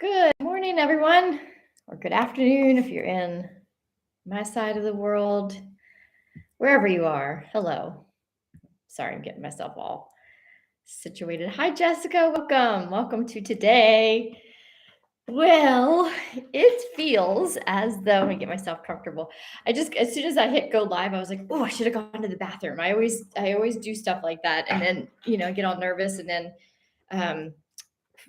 Good morning, everyone, or good afternoon if you're in my side of the world, wherever you are. Hello. Sorry, I'm getting myself all situated. Hi, Jessica. Welcome. Welcome to today. Well, it feels as though, let me get myself comfortable. As soon as I hit go live, I was like, oh, I should have gone to the bathroom. I always do stuff like that. And then, I get all nervous and then, um,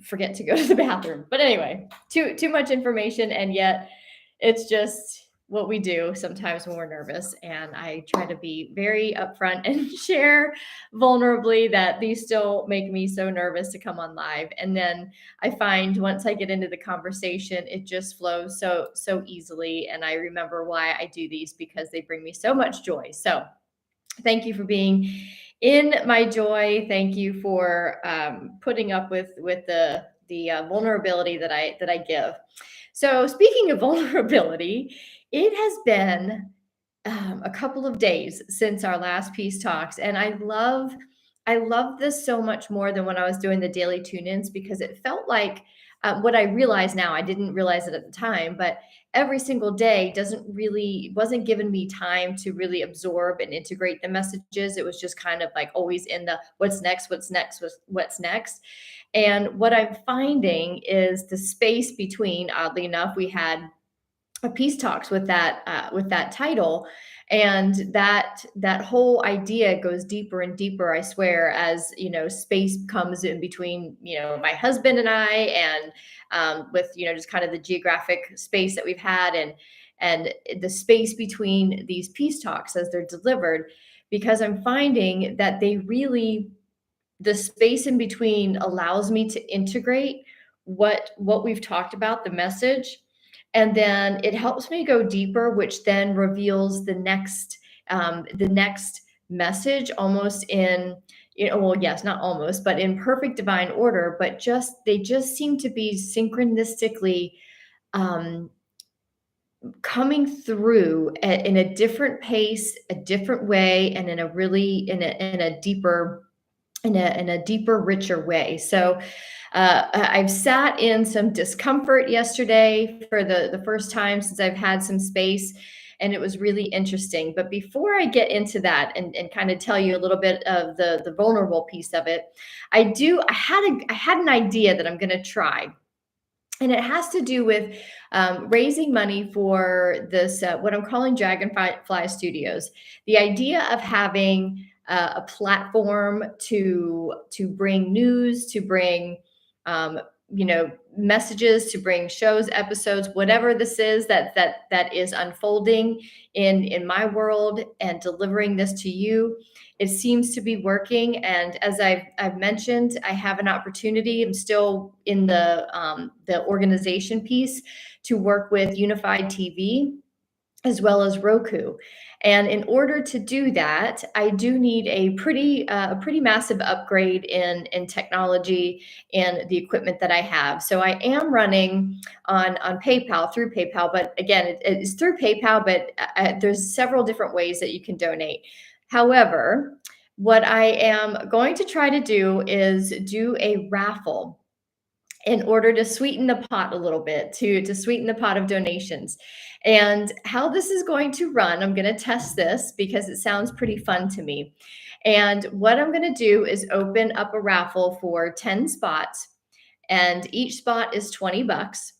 forget to go to the bathroom. But anyway, too much information, and yet it's just what we do sometimes when we're nervous. And I try to be very upfront and share vulnerably that these still make me so nervous to come on live. And then I find once I get into the conversation, it just flows so easily. And I remember why I do these, because they bring me so much joy. So thank you for being in my joy. Thank you for putting up with the vulnerability that I give. So speaking of vulnerability, it has been a couple of days since our last peace talks, and I love this so much more than when I was doing the daily tune-ins, because it felt like what I realize now. I didn't realize it at the time, but every single day wasn't giving me time to really absorb and integrate the messages. It was just kind of like always in the what's next, what's next. And what I'm finding is the space between, oddly enough, we had a peace talks with that title, and that whole idea goes deeper and deeper, I swear, as space comes in between my husband and I, and with just kind of the geographic space that we've had, and the space between these peace talks as they're delivered, because I'm finding that the space in between allows me to integrate what we've talked about, the message, and then it helps me go deeper, which then reveals the next message, almost in, well, yes, not almost, but in perfect divine order. But they just seem to be synchronistically um, coming through in a different pace, a different way, and in a deeper, richer way. So I've sat in some discomfort yesterday for the first time since I've had some space, and it was really interesting. But before I get into that and kind of tell you a little bit of the vulnerable piece of it, I had an idea that I'm going to try, and it has to do with raising money for this, what I'm calling Dragonfly Studios. The idea of having a platform to bring news, to bring messages, to bring shows, episodes, whatever this is that is unfolding in my world, and delivering this to you. It seems to be working, and as I've mentioned, I have an opportunity. I'm still in the organization piece to work with Unified TV as well as Roku. And in order to do that, I do need a pretty massive upgrade in technology and the equipment that I have. So I am running on PayPal, through PayPal, but again, it's through PayPal, but there's several different ways that you can donate. However, what I am going to try to do is do a raffle in order to sweeten the pot a little bit, to sweeten the pot of donations. And how this is going to run, I'm going to test this because it sounds pretty fun to me. And what I'm going to do is open up a raffle for 10 spots, and each spot is $20.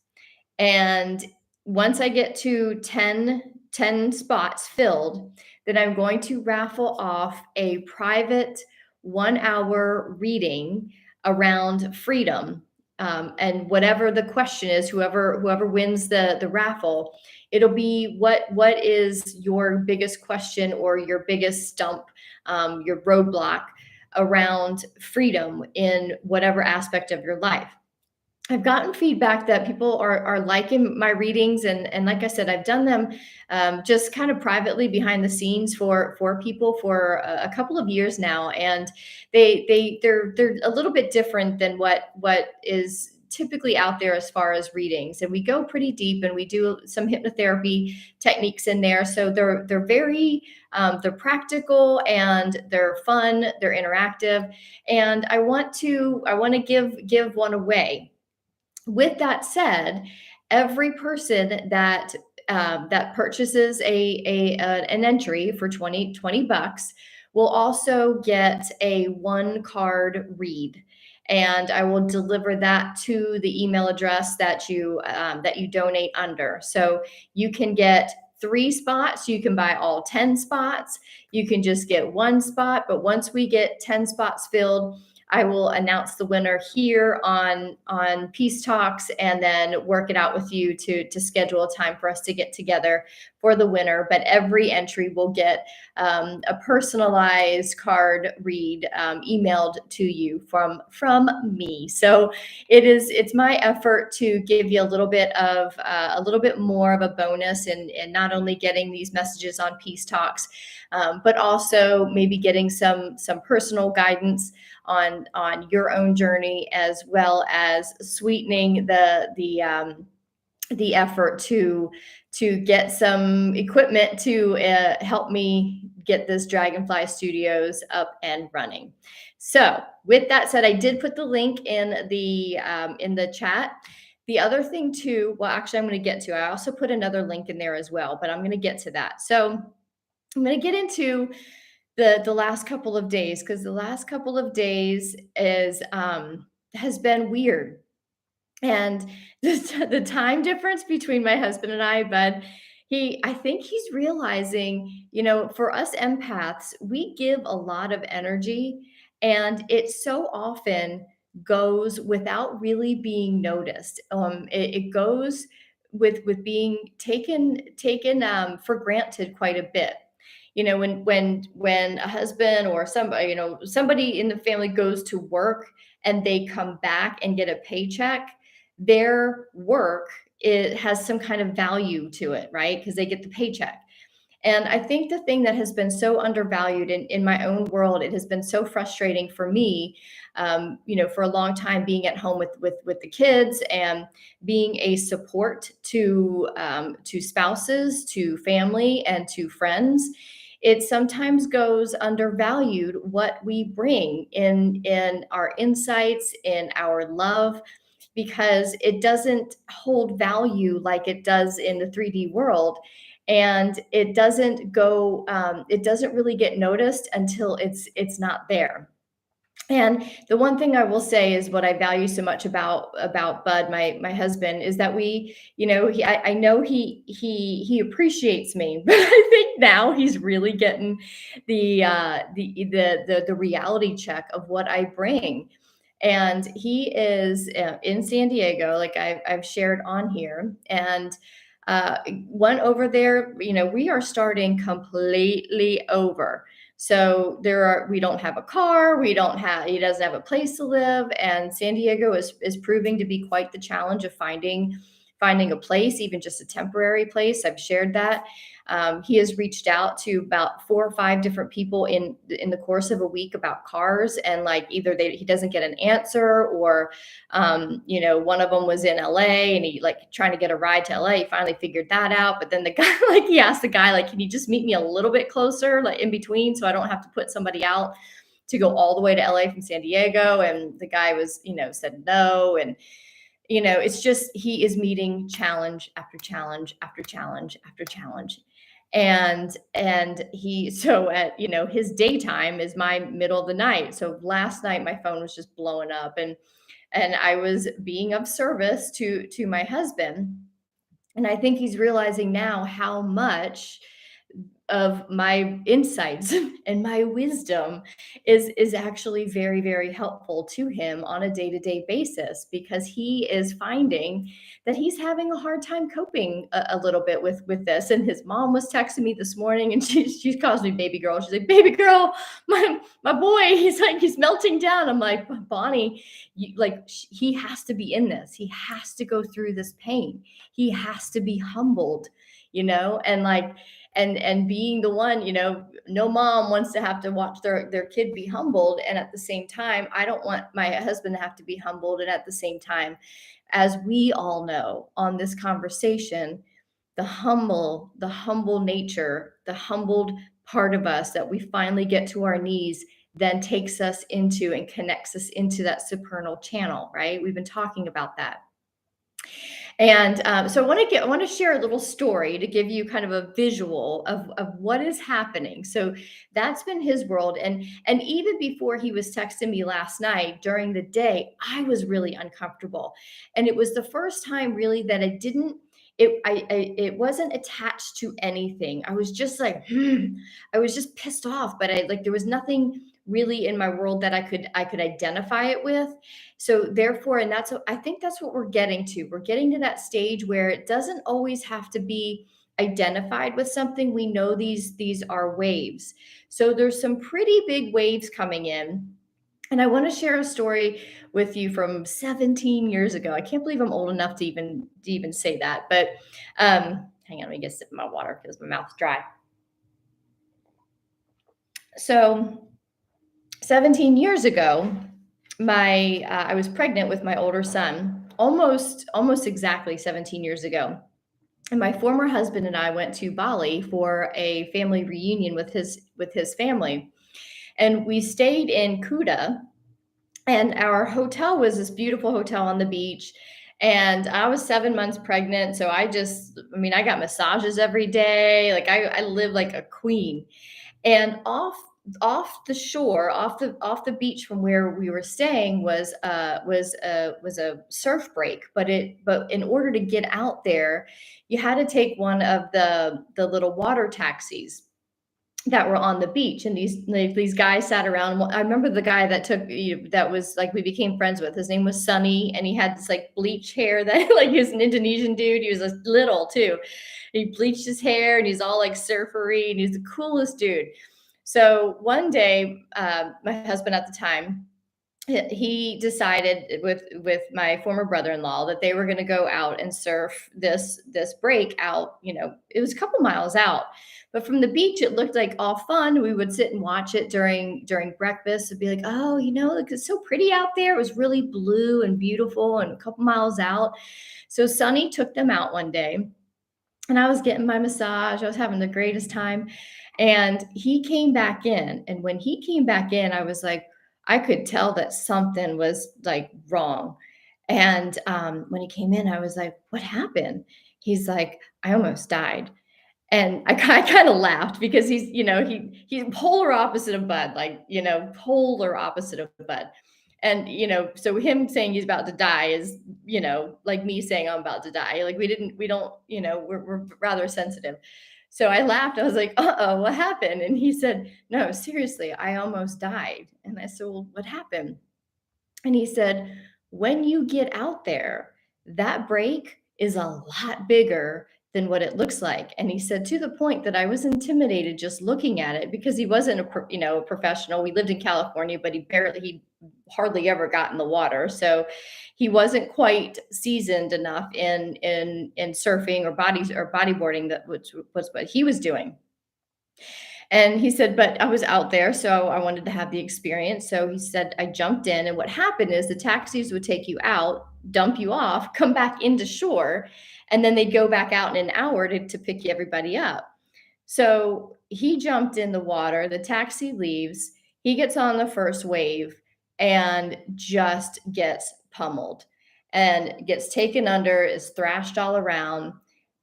And once I get to 10 spots filled, then I'm going to raffle off a private 1 hour reading around freedom. And whatever the question is, whoever wins the raffle, it'll be what is your biggest question or your biggest stump, your roadblock around freedom in whatever aspect of your life. I've gotten feedback that people are liking my readings, and like I said, I've done them just kind of privately behind the scenes for people for a couple of years now, and they're a little bit different than what is typically out there as far as readings. And we go pretty deep, and we do some hypnotherapy techniques in there. So they're very they're practical, and they're fun, they're interactive, and I want to give one away. With that said, every person that that purchases an entry for 20 bucks will also get a one card read, and I will deliver that to the email address that you donate under. So you can get 3 spots, you can buy all 10 spots, you can just get one spot, but once we get 10 spots filled, I will announce the winner here on Peace Talks, and then work it out with you to schedule a time for us to get together for the winner. But every entry will get a personalized card read emailed to you from me. So it's my effort to give you a little bit more of a bonus, and not only getting these messages on Peace Talks, but also maybe getting some personal guidance on your own journey, as well as sweetening the effort to get some equipment to help me get this Dragonfly Studios up and running. So with that said, I did put the link in the chat. The other thing too, well, actually, I'm going to get to. I also put another link in there as well, but I'm going to get to that. So I'm going to get into the last couple of days, because the last couple of days is has been weird. And the time difference between my husband and I, but I think he's realizing, for us empaths, we give a lot of energy, and it so often goes without really being noticed. It goes with being taken for granted quite a bit. When a husband or somebody in the family goes to work and they come back and get a paycheck, their work, it has some kind of value to it, right? Because they get the paycheck. And I think the thing that has been so undervalued in my own world, it has been so frustrating for me, for a long time, being at home with the kids and being a support to spouses, to family, and to friends. It sometimes goes undervalued what we bring in our insights, in our love, because it doesn't hold value like it does in the 3D world. And it doesn't really get noticed until it's not there. And the one thing I will say is what I value so much about Bud, my husband, is that I know he appreciates me, but I think now he's really getting the reality check of what I bring. And he is in San Diego, like I've shared on here, and one over there, we are starting completely over. So we don't have a car, he doesn't have a place to live. And San Diego is proving to be quite the challenge of finding a place, even just a temporary place. I've shared that. He has reached out to about 4 or 5 different people in the course of a week about cars, and like either he doesn't get an answer, or one of them was in LA and he like trying to get a ride to LA. He finally figured that out. But then the guy, like, he asked the guy, like, can you just meet me a little bit closer, like in between, so I don't have to put somebody out to go all the way to LA from San Diego? And the guy said no. And it's just, he is meeting challenge after challenge after challenge after challenge. And he, so at, his daytime is my middle of the night. So last night my phone was just blowing up, and I was being of service to my husband. And I think he's realizing now how much of my insights and my wisdom is actually very, very helpful to him on a day-to-day basis, because he is finding that he's having a hard time coping a little bit with this. And his mom was texting me this morning, and she calls me baby girl. She's like, baby girl, my boy, he's melting down. I'm like, Bonnie, he has to be in this. He has to go through this pain. He has to be humbled, and like, and being the one, no mom wants to have to watch their kid be humbled. And at the same time, I don't want my husband to have to be humbled. And at the same time, as we all know on this conversation, the humble nature, the humbled part of us that we finally get to our knees, then takes us into and connects us into that supernal channel, right? We've been talking about that. And so I want to share a little story to give you kind of a visual of what is happening. So that's been his world. And even before he was texting me last night during the day, I was really uncomfortable. And it was the first time really that it wasn't attached to anything. I was just like, I was just pissed off, but I like there was nothing really in my world that I could identify it with. So therefore, and that's what I think that's what we're getting to. We're getting to that stage where it doesn't always have to be identified with something. We know these are waves. So there's some pretty big waves coming in. And I want to share a story with you from 17 years ago. I can't believe I'm old enough to even say that. But hang on, let me get a sip of my water because my mouth's dry. So 17 years ago, my I was pregnant with my older son, almost exactly 17 years ago. And my former husband and I went to Bali for a family reunion with his family. And we stayed in Kuta, and our hotel was this beautiful hotel on the beach. And I was 7 months pregnant, so I got massages every day. Like I live like a queen. And off the shore, off the beach from where we were staying was a surf break. But in order to get out there, you had to take one of the little water taxis that were on the beach. And these guys sat around. I remember the guy that was like we became friends with. His name was Sunny, and he had this like bleach hair that like he was an Indonesian dude. He was little too. He bleached his hair, and he's all like surfery, and he's the coolest dude. So one day, my husband at the time, he decided with my former brother-in-law that they were going to go out and surf this break out. It was a couple miles out, but from the beach it looked like all fun. We would sit and watch it during breakfast and be like, oh, look, it's so pretty out there. It was really blue and beautiful and a couple miles out. So Sonny took them out one day, and I was getting my massage. I was having the greatest time. And he came back in. And when he came back in, I was like, I could tell that something was like wrong. And when he came in, I was like, what happened? He's like, I almost died. And I kind of laughed because he's polar opposite of Bud, like, polar opposite of Bud. And, so him saying he's about to die is, like me saying I'm about to die. Like we don't, we're rather sensitive. So I laughed. I was like, uh-oh, what happened? And he said, no, seriously, I almost died. And I said, well, what happened? And he said, when you get out there, that break is a lot bigger than what it looks like. And he said, to the point that I was intimidated just looking at it, because he wasn't a professional. We lived in California, but he hardly ever got in the water. So he wasn't quite seasoned enough in surfing or bodyboarding, that which was what he was doing. And he said, but I was out there, so I wanted to have the experience. So he said, I jumped in. And what happened is the taxis would take you out, dump you off, come back into shore, and then they'd go back out in an hour to pick everybody up. So he jumped in the water, the taxi leaves, he gets on the first wave and just gets pummeled and gets taken under, is thrashed all around,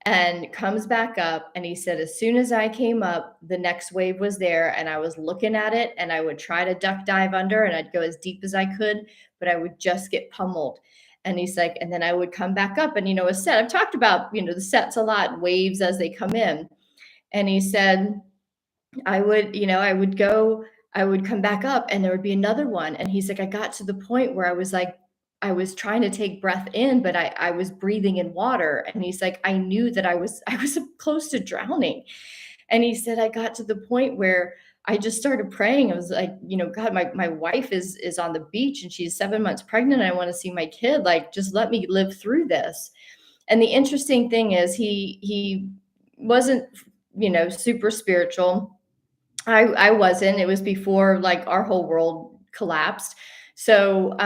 and comes back up. And he said, as soon as I came up, the next wave was there, and I was looking at it, and I would try to duck dive under, and I'd go as deep as I could, but I would just get pummeled. And he's like, and then I would come back up. And, a set, I've talked about, the sets a lot, waves as they come in. And he said, I would come back up, and there would be another one. And he's like, I got to the point where I was like, I was trying to take breath in, but I was breathing in water. And he's like, I knew that I was close to drowning. And he said, I got to the point where I just started praying. I was like, God, my wife is on the beach, and she's 7 months pregnant. And I want to see my kid. Like, just let me live through this. And the interesting thing is he wasn't, super spiritual. I wasn't. It was before like our whole world collapsed. So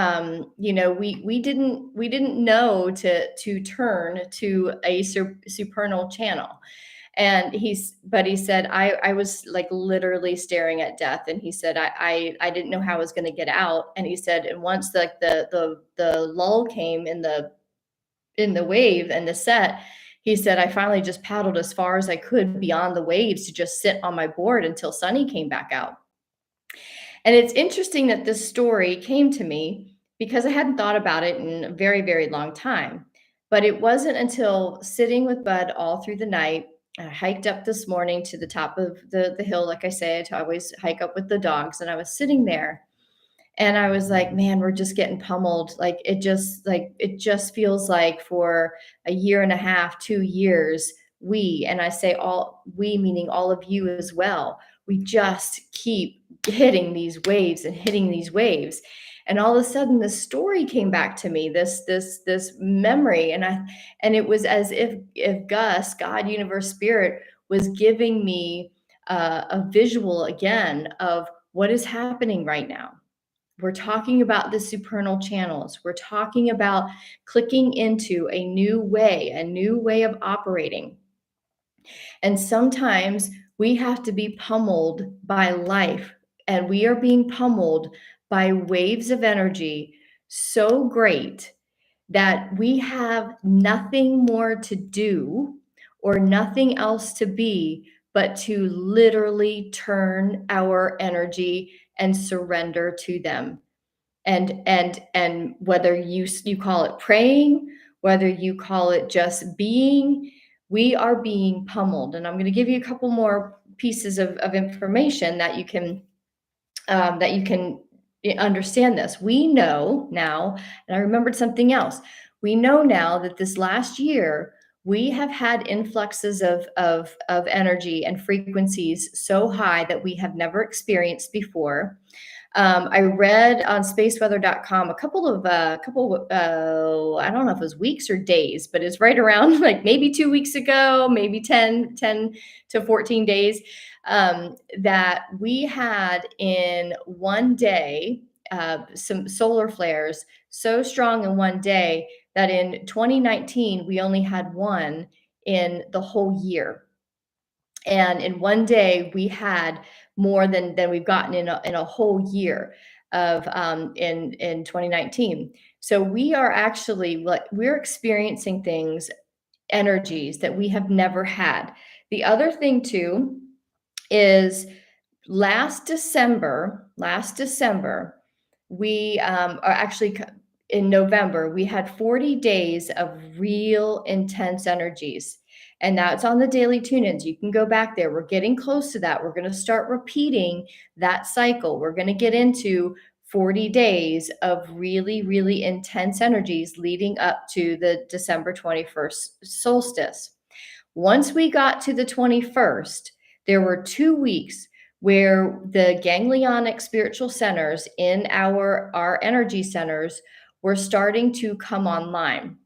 we didn't know to turn to a supernal channel. And but he said, I was like literally staring at death. And he said, I didn't know how I was going to get out. And he said, and once like the lull came in in the wave and the set, he said, I finally just paddled as far as I could beyond the waves to just sit on my board until Sunny came back out. And it's interesting that this story came to me because I hadn't thought about it in a very, very long time. But it wasn't until sitting with Bud all through the night. I hiked up this morning to the top of the hill. Like I say, I always hike up with the dogs. And I was sitting there and I was like, man, we're just getting pummeled. It just feels like for a year and a half, 2 years, and I say all we, meaning all of you as well, we just keep hitting these waves and hitting these waves. And all of a sudden the story came back to me, this memory. And it was as if Gus, God, universe, spirit, was giving me a visual again of what is happening right now. We're talking about the supernal channels. We're talking about clicking into a new way of operating. And sometimes we have to be pummeled by life, and we are being pummeled by waves of energy so great that we have nothing more to do or nothing else to be but to literally turn our energy and surrender to them. And whether you call it praying, whether you call it just being, we are being pummeled. And I'm going to give you a couple more pieces of information that you can understand this. We know now, and I remembered something else. We know now that this last year we have had influxes of energy and frequencies so high that we have never experienced before. I read on spaceweather.com a couple, I don't know if it was weeks or days, but it's right around like maybe 2 weeks ago, maybe 10 to 14 days, that we had in one day some solar flares so strong in one day that in 2019, we only had one in the whole year. And in one day, we had more than we've gotten in a whole year of in 2019. So we are actually we're experiencing things, energies that we have never had. The other thing too is last December, we are actually in November, we had 40 days of real intense energies. And that's on the daily tune-ins. You can go back there. We're getting close to that. We're going to start repeating that cycle. We're going to get into 40 days of really, really intense energies leading up to the December 21st solstice. Once we got to the 21st, there were 2 weeks where the ganglionic spiritual centers in our energy centers were starting to come online.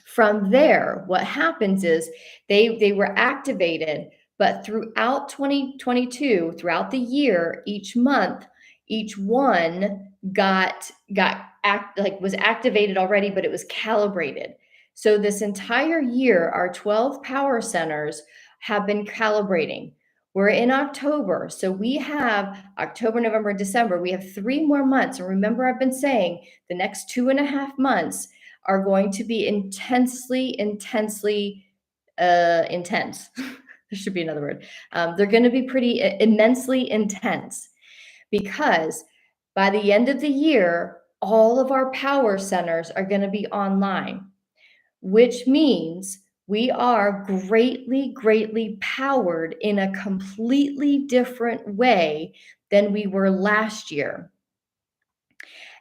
From there, what happens is they were activated, but throughout 2022, throughout the year, each month, each one was activated already, but it was calibrated. So this entire year, our 12 power centers have been calibrating. We're in October, so we have October, November, December. We have 3 more months. And remember, I've been saying the next 2.5 months are going to be intensely intense. There should be another word. They're going to be pretty immensely intense, because by the end of the year, all of our power centers are going to be online, which means we are greatly powered in a completely different way than we were last year.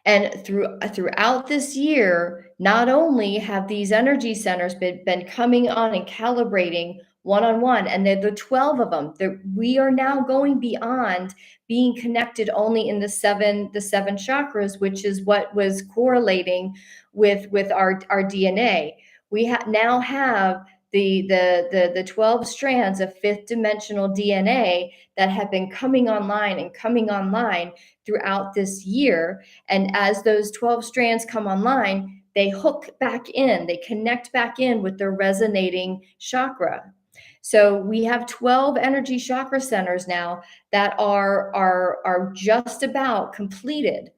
And throughout this year, not only have these energy centers been coming on and calibrating one-on-one, and the 12 of them, we are now going beyond being connected only in the seven chakras, which is what was correlating with our DNA. We now have the 12 strands of fifth dimensional DNA that have been coming online throughout this year. And as those 12 strands come online, they hook back in, they connect back in with their resonating chakra. So we have 12 energy chakra centers now that are just about completed.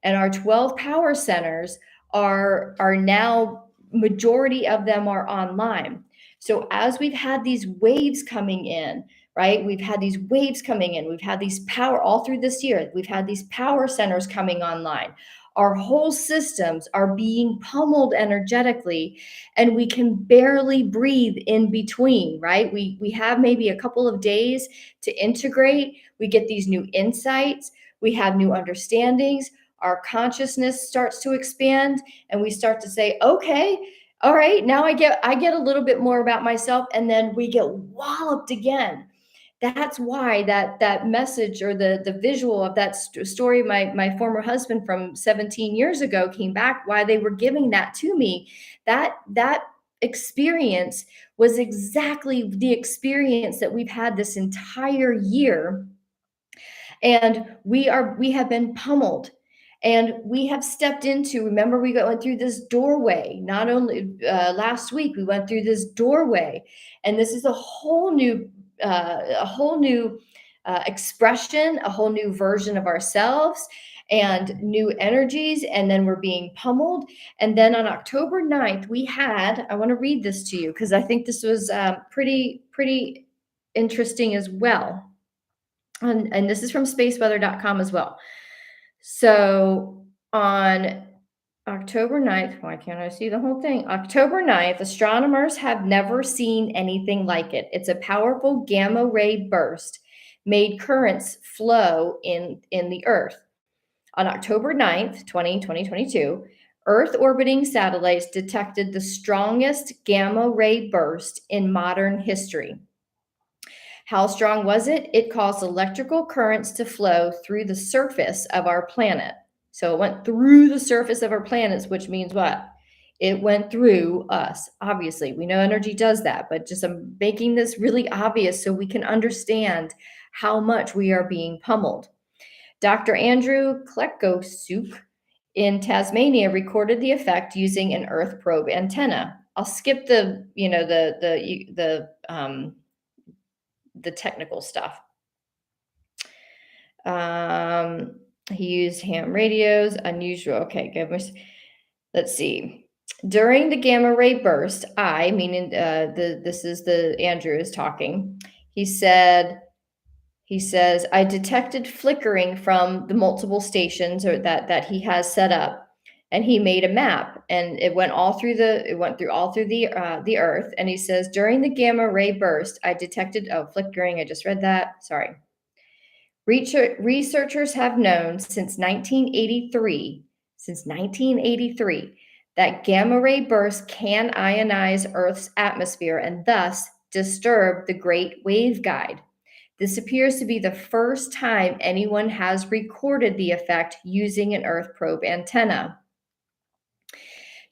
And our 12 power centers are now majority of them are online. So as we've had these waves coming in, right? We've had these waves coming in. We've had these power all through this year. We've had these power centers coming online. Our whole systems are being pummeled energetically, and we can barely breathe in between, right? We have maybe a couple of days to integrate. We get these new insights. We have new understandings. Our consciousness starts to expand, and we start to say, okay, all right, now I get a little bit more about myself, and then we get walloped again. That's why that message, or the visual of that story my former husband from 17 years ago came back, why they were giving that to me. That experience was exactly the experience that we've had this entire year, and we have been pummeled, and we have stepped into, remember, we went through this doorway. Not only last week, we went through this doorway, and this is a whole new expression, a whole new version of ourselves, and new energies. And then we're being pummeled. And then on October 9th, I want to read this to you because I think this was pretty interesting as well. And this is from spaceweather.com as well. So on October 9th, why can't I see the whole thing? October 9th, astronomers have never seen anything like it. It's a powerful gamma ray burst made currents flow in the Earth. On October 9th, 2022, Earth orbiting satellites detected the strongest gamma ray burst in modern history. How strong was it? It caused electrical currents to flow through the surface of our planet. So it went through the surface of our planets, which means what? It went through us. Obviously, we know energy does that, but just I'm making this really obvious so we can understand how much we are being pummeled. Dr. Andrew Kleckosuk in Tasmania recorded the effect using an Earth probe antenna. I'll skip the technical stuff. He used ham radios, unusual. Okay, let's see. During the gamma ray burst, this is the Andrew is talking. He says, I detected flickering from the multiple stations that he has set up. And he made a map, and it went all through the Earth. And he says, during the gamma ray burst, I detected flickering. I just read that. Sorry. Researchers have known since 1983, that gamma ray bursts can ionize Earth's atmosphere and thus disturb the Great Wave Guide. This appears to be the first time anyone has recorded the effect using an Earth probe antenna.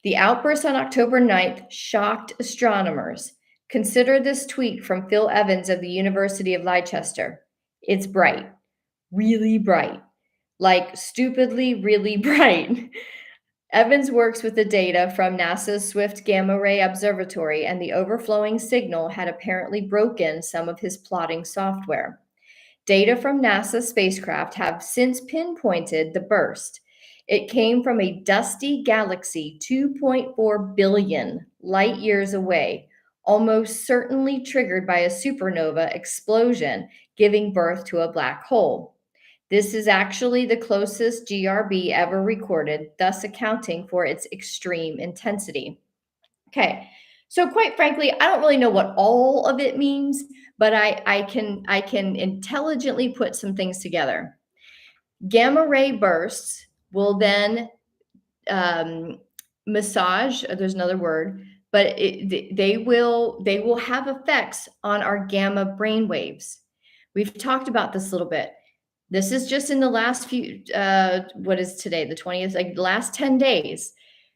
The outburst on October 9th shocked astronomers. Consider this tweet from Phil Evans of the University of Leicester. It's bright, really bright, like stupidly really bright. Evans works with the data from NASA's Swift Gamma Ray Observatory, and the overflowing signal had apparently broken some of his plotting software. Data from NASA spacecraft have since pinpointed the burst. It came from a dusty galaxy 2.4 billion light years away, almost certainly triggered by a supernova explosion, giving birth to a black hole. This is actually the closest GRB ever recorded, thus accounting for its extreme intensity. Okay, so quite frankly, I don't really know what all of it means, but I can intelligently put some things together. Gamma ray bursts will then massage. There's another word, but they will have effects on our gamma brain waves. We've talked about this a little bit. This is just in the last few. What is today? The 20th. Like the last 10 days.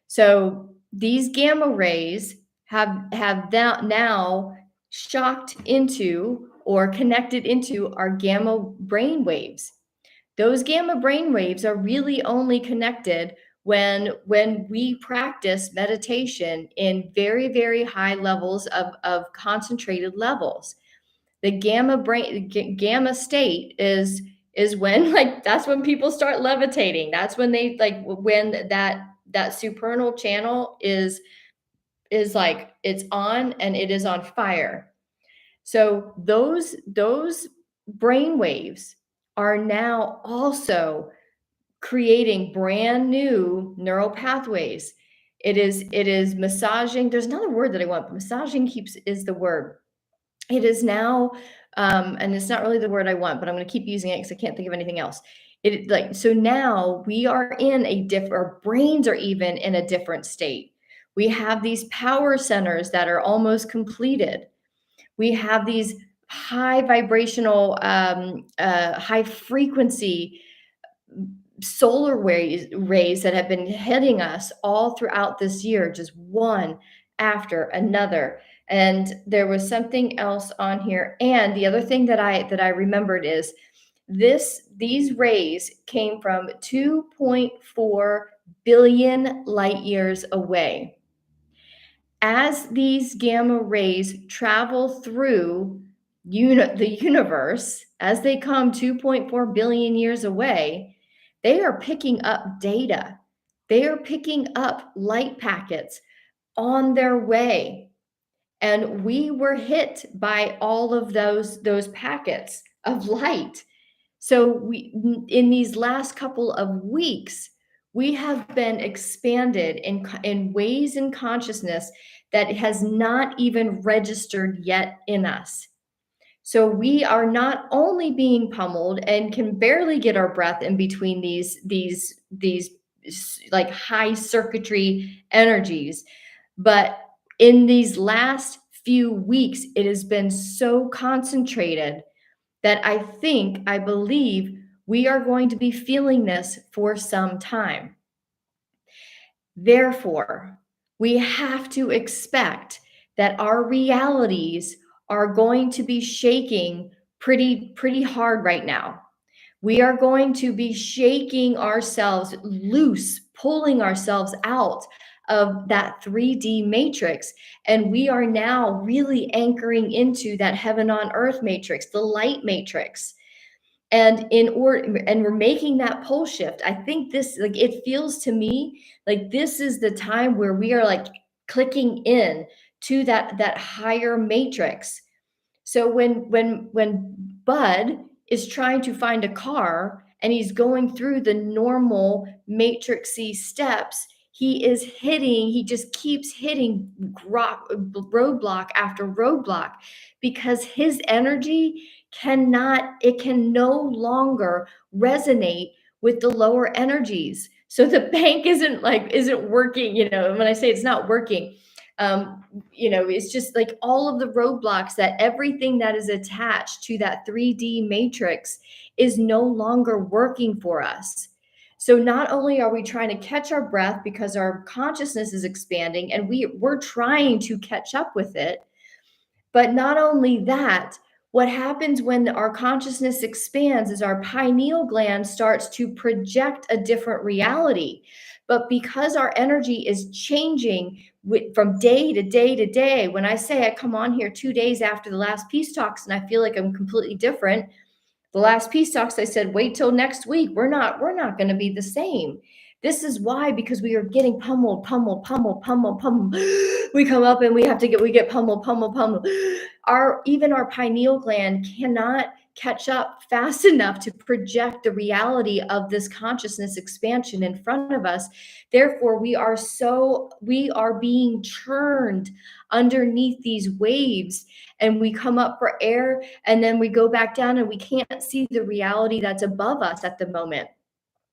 So these gamma rays have now shocked into or connected into our gamma brain waves. Those gamma brain waves are really only connected when we practice meditation in very, very high levels of concentrated levels. The gamma state is when, like, that's when people start levitating. That's when they, like, when that supernal channel is is like, it's on and it is on fire. So those brain waves are now also creating brand new neural pathways. It is massaging. There's another word that I want, but massaging keeps is the word. It is now, and it's not really the word I want, but I'm going to keep using it because I can't think of anything else. It like so now we are in a different. Our brains are even in a different state. We have these power centers that are almost completed. We have these high vibrational, high frequency solar rays that have been hitting us all throughout this year, just one after another. And there was something else on here. And the other thing that I remembered is these rays came from 2.4 billion light years away. As these gamma rays travel through the universe, as they come 2.4 billion years away, they are picking up data. They are picking up light packets on their way. And we were hit by all of those packets of light. So in these last couple of weeks, we have been expanded in ways in consciousness that has not even registered yet in us. So we are not only being pummeled and can barely get our breath in between these like high circuitry energies, but in these last few weeks, it has been so concentrated that I believe we are going to be feeling this for some time. Therefore, we have to expect that our realities are going to be shaking pretty hard right now. We are going to be shaking ourselves loose, pulling ourselves out of that 3D matrix. And we are now really anchoring into that heaven on earth matrix, the light matrix. And we're making that pole shift. I think this, like, it feels to me like this is the time where we are like clicking in to that higher matrix. So when Bud is trying to find a car and he's going through the normal matrixy steps, he just keeps hitting roadblock after roadblock because his energy can no longer resonate with the lower energies. So the bank isn't working, when I say it's not working, it's just like all of the roadblocks, that everything that is attached to that 3D matrix is no longer working for us. So not only are we trying to catch our breath because our consciousness is expanding and we're trying to catch up with it, but not only that, what happens when our consciousness expands is our pineal gland starts to project a different reality. But because our energy is changing from day to day to day, when I say I come on here 2 days after the last peace talks and I feel like I'm completely different, the last peace talks, I said, wait till next week. We're not going to be the same. This is why, because we are getting pummeled. We come up and we get pummeled. Even our pineal gland cannot catch up fast enough to project the reality of this consciousness expansion in front of us. Therefore, we are being churned underneath these waves, and we come up for air and then we go back down and we can't see the reality that's above us at the moment.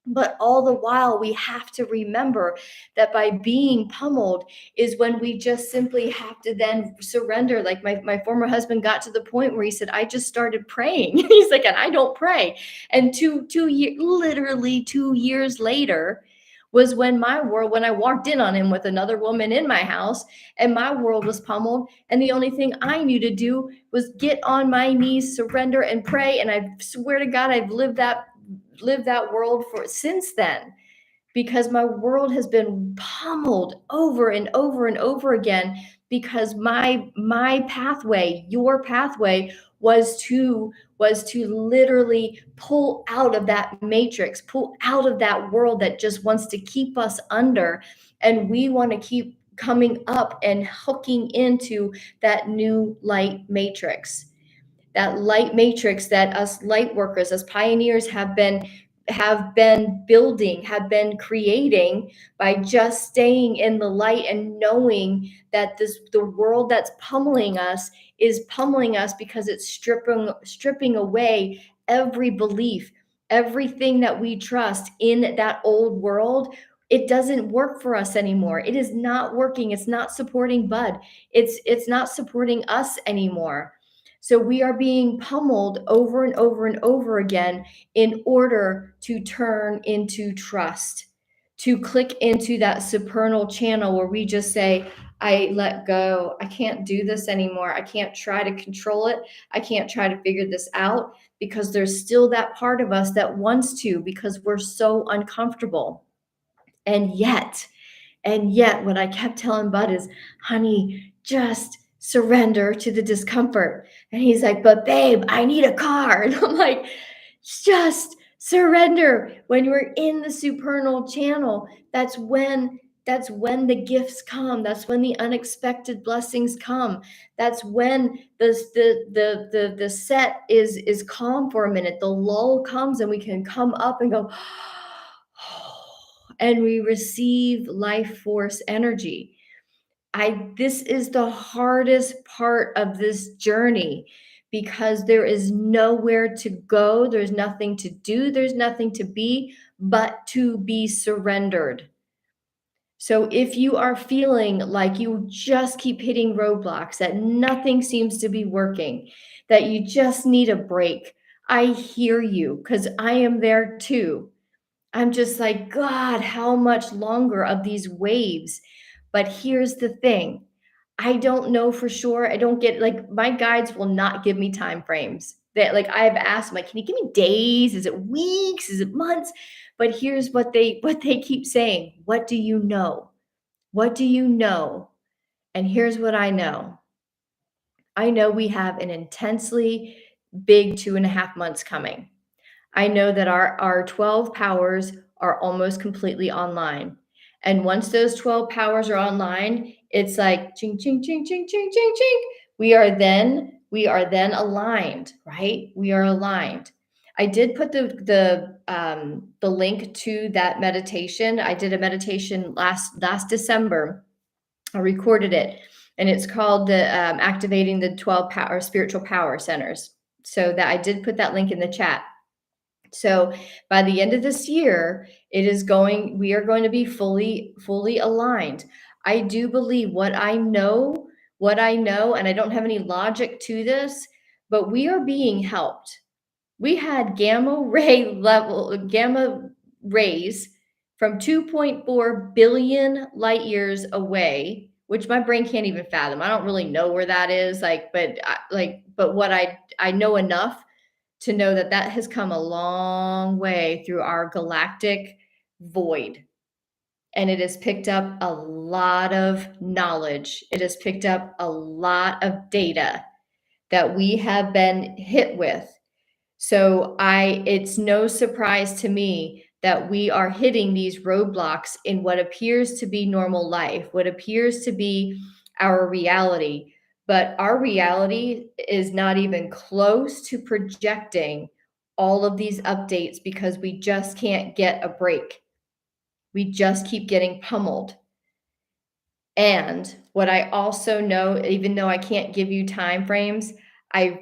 But all the while, we have to remember that by being pummeled is when we just simply have to then surrender. Like my former husband got to the point where he said, I just started praying. He's like, and I don't pray. And literally 2 years later was when I walked in on him with another woman in my house and my world was pummeled. And the only thing I knew to do was get on my knees, surrender and pray. And I swear to God, I've lived that world since then, because my world has been pummeled over and over and over again, because my pathway, your pathway, was to literally pull out of that matrix, pull out of that world that just wants to keep us under. And we want to keep coming up and hooking into that new light matrix, that light matrix that us light workers, as pioneers have been building, have been creating by just staying in the light and knowing that the world that's pummeling us is pummeling us because it's stripping away every belief, everything that we trust in that old world. It doesn't work for us anymore. It is not working. It's not supporting Bud. It's not supporting us anymore. So we are being pummeled over and over and over again in order to turn into trust, to click into that supernal channel where we just say, I let go. I can't do this anymore. I can't try to control it. I can't try to figure this out, because there's still that part of us that wants to, because we're so uncomfortable. And yet, what I kept telling Bud is, honey, just surrender to the discomfort. And he's like, but babe, I need a car. And I'm like, just surrender. When you're in the supernal channel, that's when the gifts come. That's when the unexpected blessings come. That's when the set is calm for a minute. The lull comes and we can come up and go, and we receive life force energy. This is the hardest part of this journey, because there is nowhere to go, there's nothing to do, there's nothing to be but to be surrendered. So if you are feeling like you just keep hitting roadblocks, that nothing seems to be working, that you just need a break, I hear you, because I am there too. I'm just like, God, how much longer of these waves? But here's the thing. I don't know for sure. I don't get, like, my guides will not give me time frames. That, like, I've asked them, like, can you give me days? Is it weeks? Is it months? But here's what they keep saying. What do you know? What do you know? And here's what I know. I know we have an intensely big 2.5 months coming. I know that our 12 powers are almost completely online. And once those 12 powers are online, it's like ching, ching, ching, ching, ching, ching, ching. We are then aligned, right? We are aligned. I did put the link to that meditation. I did a meditation last December. I recorded it, and it's called the activating the 12 power spiritual power centers. So that I did put that link in the chat. So by the end of this year, we are going to be fully aligned. I do believe what I know, and I don't have any logic to this, but we are being helped. We had gamma rays from 2.4 billion light years away, which my brain can't even fathom. I don't really know where that is, but what I know enough to know that has come a long way through our galactic void. And it has picked up a lot of knowledge. It has picked up a lot of data that we have been hit with. So it's no surprise to me that we are hitting these roadblocks in what appears to be normal life, what appears to be our reality. But our reality is not even close to projecting all of these updates, because we just can't get a break. We just keep getting pummeled. And what I also know, even though I can't give you time frames, I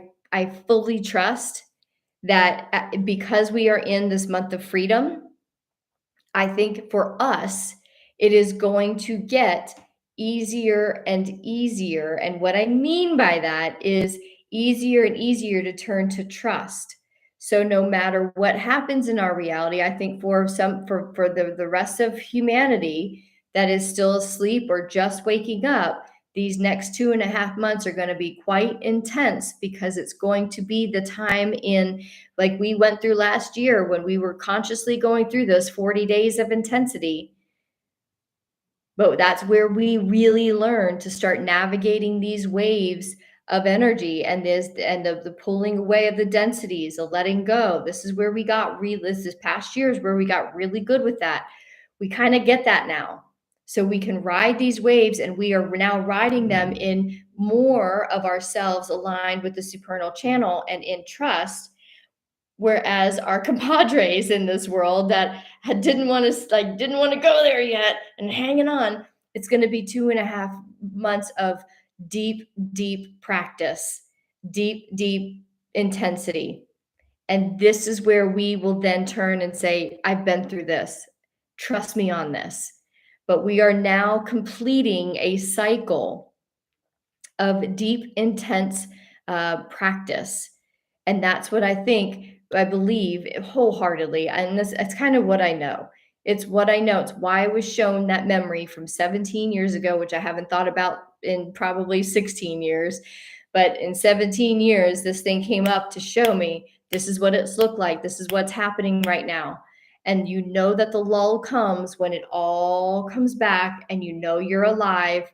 fully trust that because we are in this month of freedom, I think for us, it is going to get easier and easier. And what I mean by that is easier and easier to turn to trust. So no matter what happens in our reality, I think for the rest of humanity that is still asleep or just waking up, these next 2.5 months are going to be quite intense, because it's going to be the time in, like we went through last year when we were consciously going through those 40 days of intensity. But that's where we really learn to start navigating these waves of energy, and the pulling away of the densities, the letting go. This is where we got this past year is where we got really good with that. We kind of get that now. So we can ride these waves, and we are now riding them in more of ourselves aligned with the supernal channel and in trust. Whereas our compadres in this world that didn't want to go there yet and hanging on, it's going to be 2.5 months of deep, deep practice, deep intensity. And this is where we will then turn and say, I've been through this. Trust me on this. But we are now completing a cycle of deep, intense practice. And that's what I believe wholeheartedly. And it's kind of what I know. It's what I know. It's why I was shown that memory from 17 years ago, which I haven't thought about in probably 16 years. But in 17 years, this thing came up to show me this is what it's looked like. This is what's happening right now. And you know that the lull comes when it all comes back and you know you're alive.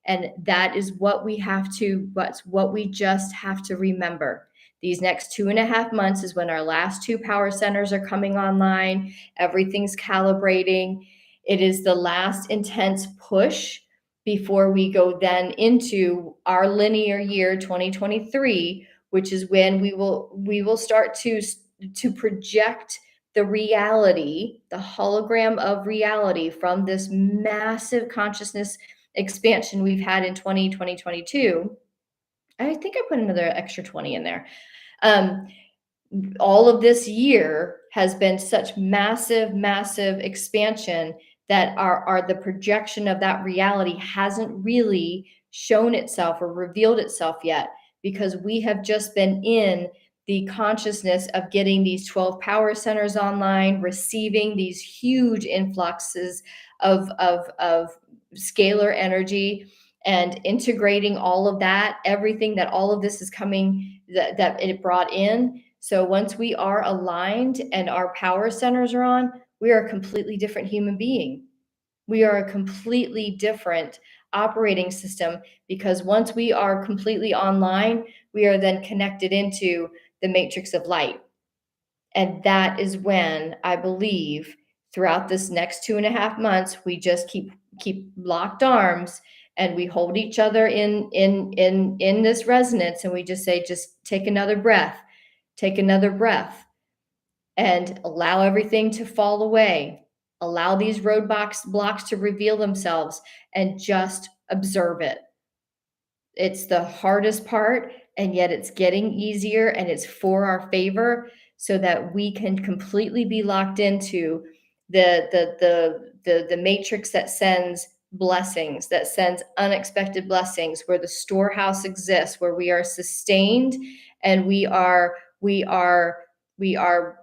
And that is what what we just have to remember. These next 2.5 months is when our last two power centers are coming online. Everything's calibrating. It is the last intense push before we go then into our linear year 2023, which is when we will start to project the reality, the hologram of reality from this massive consciousness expansion we've had in 2022. I think I put another extra 20 in there. All of this year has been such massive expansion that the projection of that reality hasn't really shown itself or revealed itself yet, because we have just been in the consciousness of getting these 12 power centers online, receiving these huge influxes of scalar energy, and integrating all of that, everything that all of this is coming, that it brought in. So once we are aligned and our power centers are on, we are a completely different human being. We are a completely different operating system, because once we are completely online, we are then connected into the matrix of light. And that is when I believe throughout this next 2.5 months, we just keep locked arms, and we hold each other in this resonance, and we just say, just take another breath, and allow everything to fall away. Allow these blocks to reveal themselves, and just observe it. It's the hardest part, and yet it's getting easier, and it's for our favor, so that we can completely be locked into the matrix that sends blessings, that sends unexpected blessings, where the storehouse exists, where we are sustained, and we are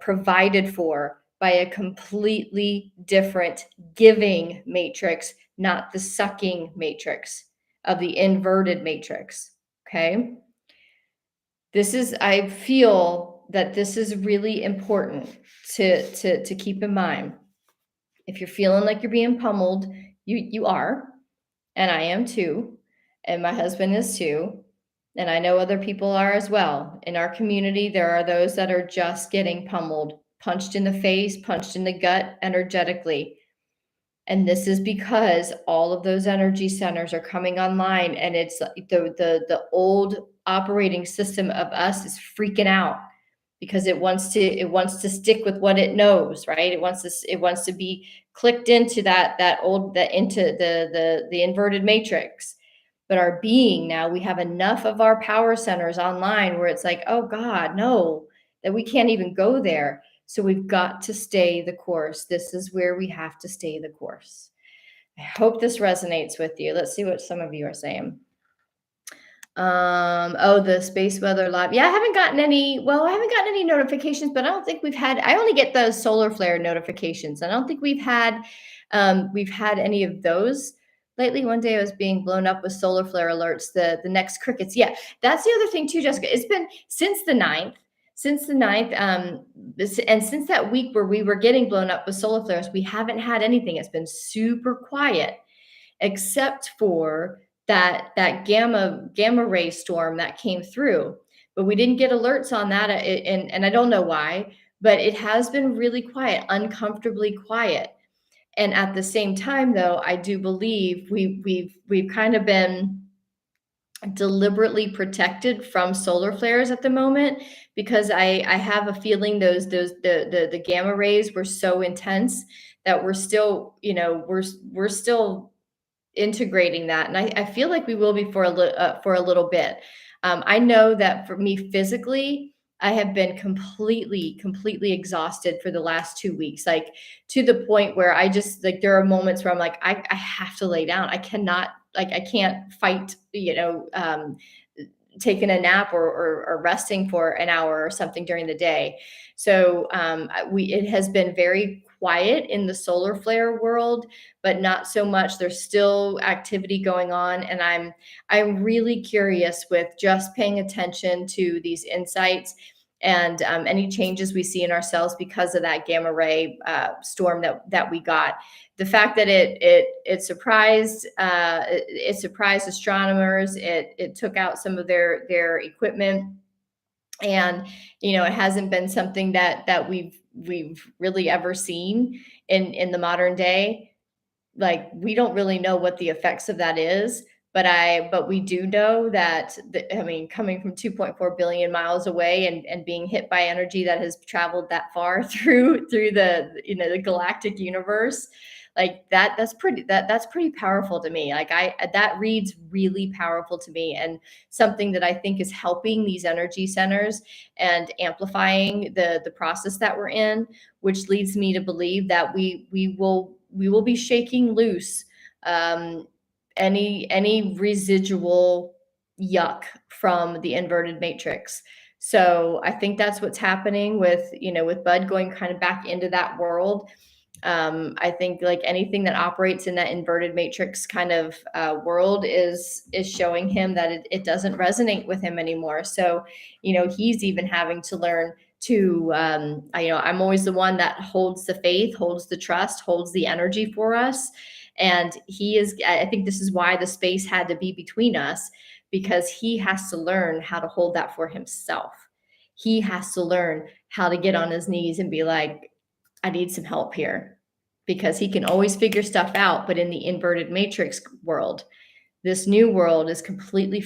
provided for by a completely different giving matrix, not the sucking matrix of the inverted matrix. Okay. I feel that this is really important to keep in mind. If you're feeling like you're being pummeled, you are, and I am too, and my husband is too, and I know other people are as well. In our community, there are those that are just getting pummeled, punched in the face, punched in the gut energetically. And this is because all of those energy centers are coming online, and it's the old operating system of us is freaking out, because it wants to stick with what it knows, right? It wants to be clicked into into the inverted matrix. But our being, now we have enough of our power centers online where it's like, oh God, no, that we can't even go there. So we've got to stay the course. This is where we have to stay the course. I hope this resonates with you. Let's see what some of you are saying. The space weather live. Yeah, I haven't gotten any notifications, but I don't think I only get those solar flare notifications. I don't think we've had any of those lately. One day I was being blown up with solar flare alerts, the next crickets. Yeah, that's the other thing too, Jessica. It's been since the 9th, and since that week where we were getting blown up with solar flares, we haven't had anything. It's been super quiet, except for that gamma ray storm that came through. But we didn't get alerts on that, and I don't know why, but it has been really quiet, uncomfortably quiet. And at the same time, though, I do believe we've kind of been deliberately protected from solar flares at the moment, because I have a feeling the gamma rays were so intense that we're still, we're still integrating that, and I feel like we will be for a little bit. I know that for me physically, I have been completely exhausted for the last 2 weeks, like to the point where I just like there are moments where I'm like, I have to lay down. I cannot, like, I can't fight, taking a nap or resting for an hour or something during the day. So it has been very quiet in the solar flare world, but not so much. There's still activity going on, and I'm really curious with just paying attention to these insights and any changes we see in ourselves because of that gamma ray storm that we got. The fact that it surprised it surprised astronomers. It took out some of their equipment, and it hasn't been something that we've really ever seen in the modern day. Like, we don't really know what the effects of that is, but we do know that I mean, coming from 2.4 billion miles away and being hit by energy that has traveled that far through the galactic universe, like that's pretty powerful to me. Like, that reads really powerful to me, and something that I think is helping these energy centers and amplifying the process that we're in, which leads me to believe that we will be shaking loose um, any residual yuck from the inverted matrix. So I think that's what's happening with Bud going kind of back into that world. I think, like, anything that operates in that inverted matrix kind of world is showing him that it doesn't resonate with him anymore. So he's even having to learn to I'm always the one that holds the faith, holds the trust, holds the energy for us. And I think this is why the space had to be between us, because he has to learn how to hold that for himself. He has to learn how to get on his knees and be like, I need some help here, because he can always figure stuff out. But in the inverted matrix world, this new world is completely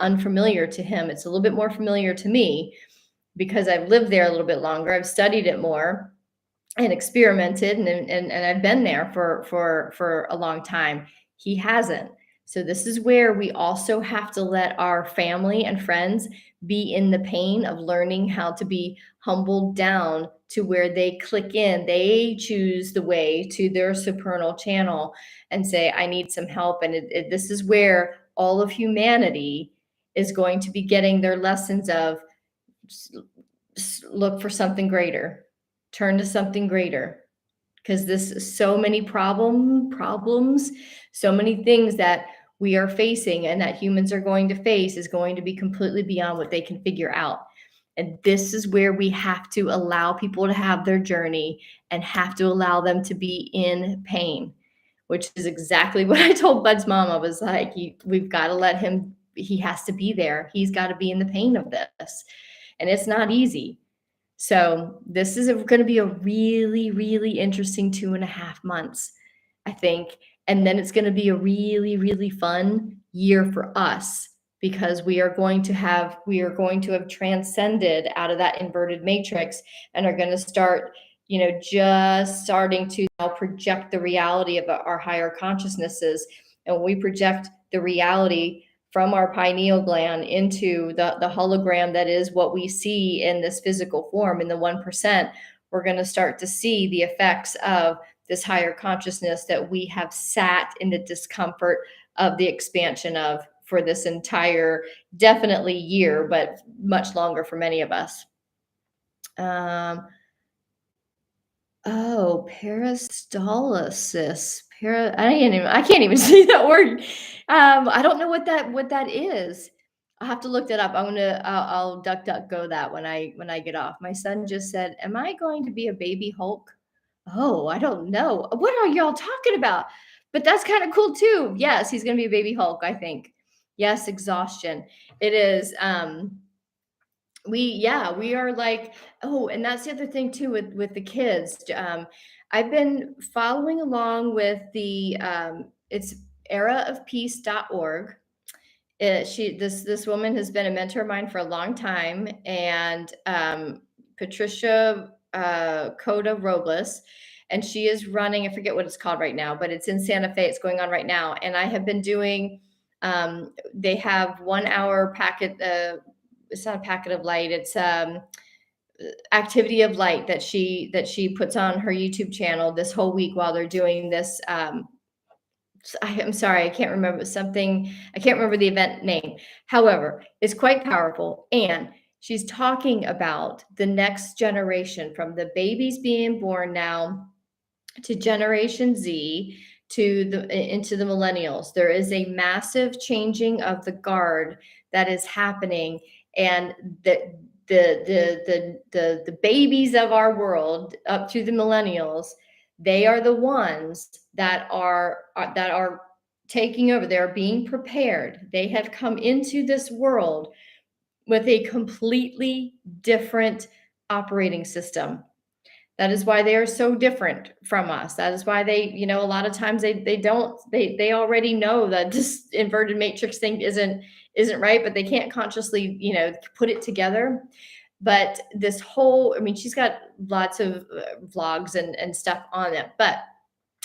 unfamiliar to him. It's a little bit more familiar to me because I've lived there a little bit longer. I've studied it more and experimented, and I've been there for a long time. He hasn't. So this is where we also have to let our family and friends be in the pain of learning how to be humbled down to where they click in. They choose the way to their supernal channel and say, I need some help. And this is where all of humanity is going to be getting their lessons of look for something greater, turn to something greater, because this is so many problems, so many things that we are facing and that humans are going to face is going to be completely beyond what they can figure out. And this is where we have to allow people to have their journey and have to allow them to be in pain, which is exactly what I told Bud's mom. I was like, we've got to let him, he has to be there. He's got to be in the pain of this. And it's not easy. So this is going to be a really, really interesting 2.5 months, I think. And then it's going to be a really, really fun year for us, because we are going to have transcended out of that inverted matrix and are going to start, just starting to now project the reality of our higher consciousnesses. And when we project the reality from our pineal gland into the hologram that is what we see in this physical form in the 1%, we're going to start to see the effects of this higher consciousness that we have sat in the discomfort of the expansion of for this entire, definitely year, but much longer for many of us. Peristalsis. I can't even see that word. I don't know what that is. I'll have to look that up. I'll duck go that when I get off. My son just said, "Am I going to be a baby Hulk?" Oh, I don't know. What are y'all talking about? But that's kind of cool too. Yes, he's gonna be a baby Hulk, I think. Yes, exhaustion. It is. We are like, oh, and that's the other thing too with the kids. I've been following along with the it's eraofpeace.org. This woman has been a mentor of mine for a long time, and Patricia Coda Robles, and she is running. I forget what it's called right now, but it's in Santa Fe. It's going on right now, and I have been doing. They have 1 hour packet. It's not a packet of light. It's activity of light that she puts on her YouTube channel this whole week while they're doing this. I'm sorry, I can't remember something. I can't remember the event name. However, it's quite powerful. And she's talking about the next generation, from the babies being born now to Generation Z to into the millennials. There is a massive changing of the guard that is happening, and the babies of our world up to the millennials, they are the ones that are taking over. They're being prepared. They have come into this world with a completely different operating system. That is why they are so different from us. That is why they, a lot of times they already know that this inverted matrix thing isn't right, but they can't consciously, put it together. But this whole, I mean, she's got lots of vlogs and stuff on it, but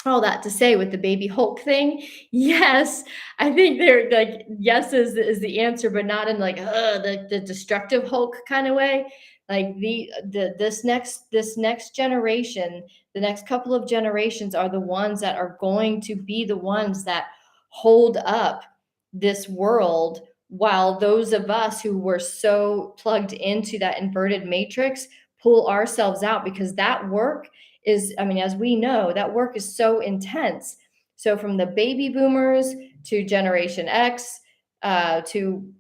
all that to say, with the baby Hulk thing, yes, I think they're like, yes is the answer, but not in like the destructive Hulk kind of way. Like this next generation, the next couple of generations are the ones that are going to be the ones that hold up this world, while those of us who were so plugged into that inverted matrix pull ourselves out, because that work is, I mean, as we know, that work is so intense. So from the baby boomers to Generation X, to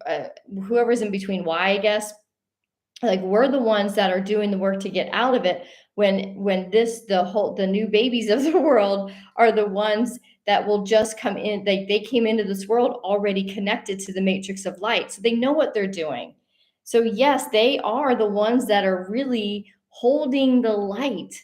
whoever's in between Y, I guess, like, we're the ones that are doing the work to get out of it, when the new babies of the world are the ones that will just come in. They came into this world already connected to the matrix of light, so they know what they're doing. So yes, they are the ones that are really holding the light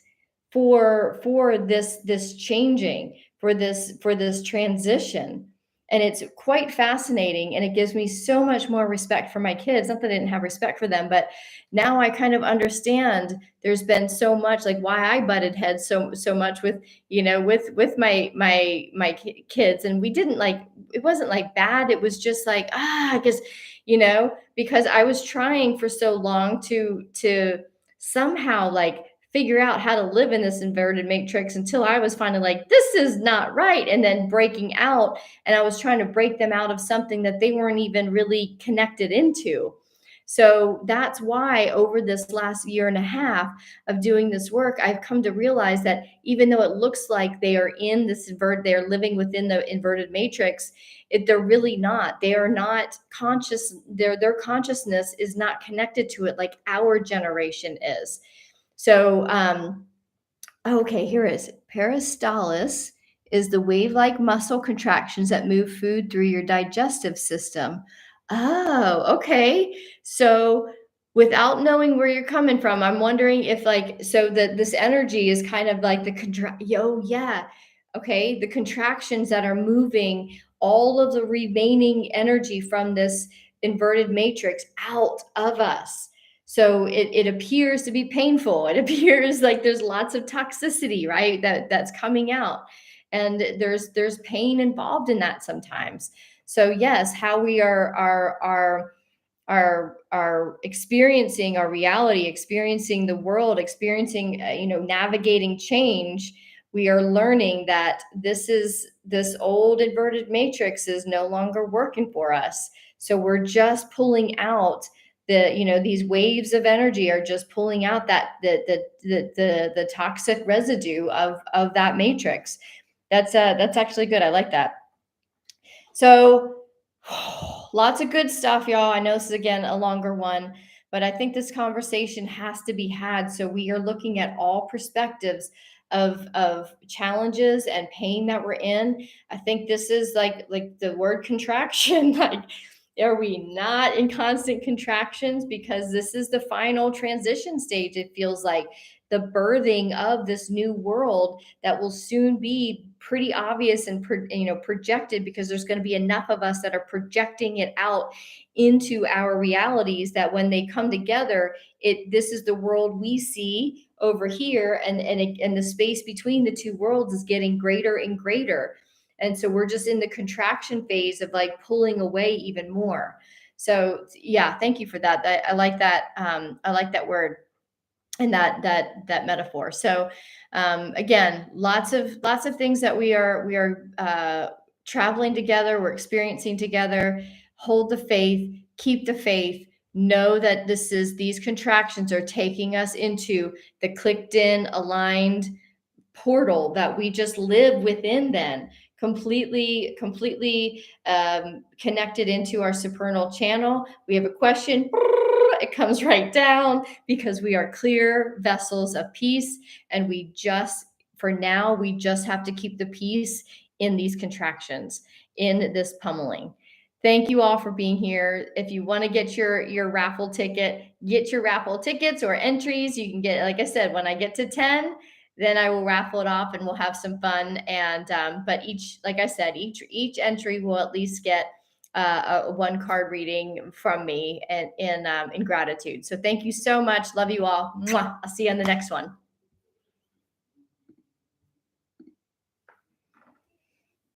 for this changing, for this transition. And it's quite fascinating, and it gives me so much more respect for my kids. Not that I didn't have respect for them, but now I kind of understand. There's been so much, like, why I butted heads so much with, with my kids. And we didn't, like, it wasn't like bad. It was just like, I guess, because I was trying for so long to somehow, like, figure out how to live in this inverted matrix, until I was finally like, this is not right. And then breaking out, and I was trying to break them out of something that they weren't even really connected into. So that's why over this last year and a half of doing this work, I've come to realize that even though it looks like they are in this they're living within the inverted matrix, they're really not. They are not conscious. Their consciousness is not connected to it like our generation is. So, okay, here is peristalsis is the wave-like muscle contractions that move food through your digestive system. Oh, okay. So without knowing where you're coming from, I'm wondering if, like, so that this energy is kind of like yeah. Okay, the contractions that are moving all of the remaining energy from this inverted matrix out of us. So it appears to be painful. It appears like there's lots of toxicity, right? That's coming out. And there's pain involved in that sometimes. So yes, how we are experiencing our reality, experiencing the world, experiencing, navigating change, we are learning that this old inverted matrix is no longer working for us. So we're just pulling out these waves of energy, are just pulling out that the toxic residue of that matrix. That's actually good. I like that. So lots of good stuff, y'all. I know this is, again, a longer one, but I think this conversation has to be had. So we are looking at all perspectives of challenges and pain that we're in. I think this is like the word contraction. Like, are we not in constant contractions? Because this is the final transition stage. It feels like the birthing of this new world that will soon be pretty obvious and projected, because there's going to be enough of us that are projecting it out into our realities, that when they come together, this is the world we see over here, and the space between the two worlds is getting greater and greater. And so we're just in the contraction phase of like pulling away even more. So yeah, thank you for that. I like that. I like that word and that metaphor. So again, lots of things that we are traveling together, we're experiencing together. Hold the faith, keep the faith. Know that these contractions are taking us into the clicked in, aligned portal that we just live within, then completely connected into our supernal channel. We have a question, it comes right down, because we are clear vessels of peace, and for now we just have to keep the peace in these contractions, in this pummeling. Thank you all for being here. If you want to get your raffle ticket, get your raffle tickets or entries. You can get, like I said, when I get to 10, then I will raffle it off and we'll have some fun. And but like I said, each entry will at least get a one card reading from me, and in gratitude. So thank you so much. Love you all. Mwah. I'll see you on the next one.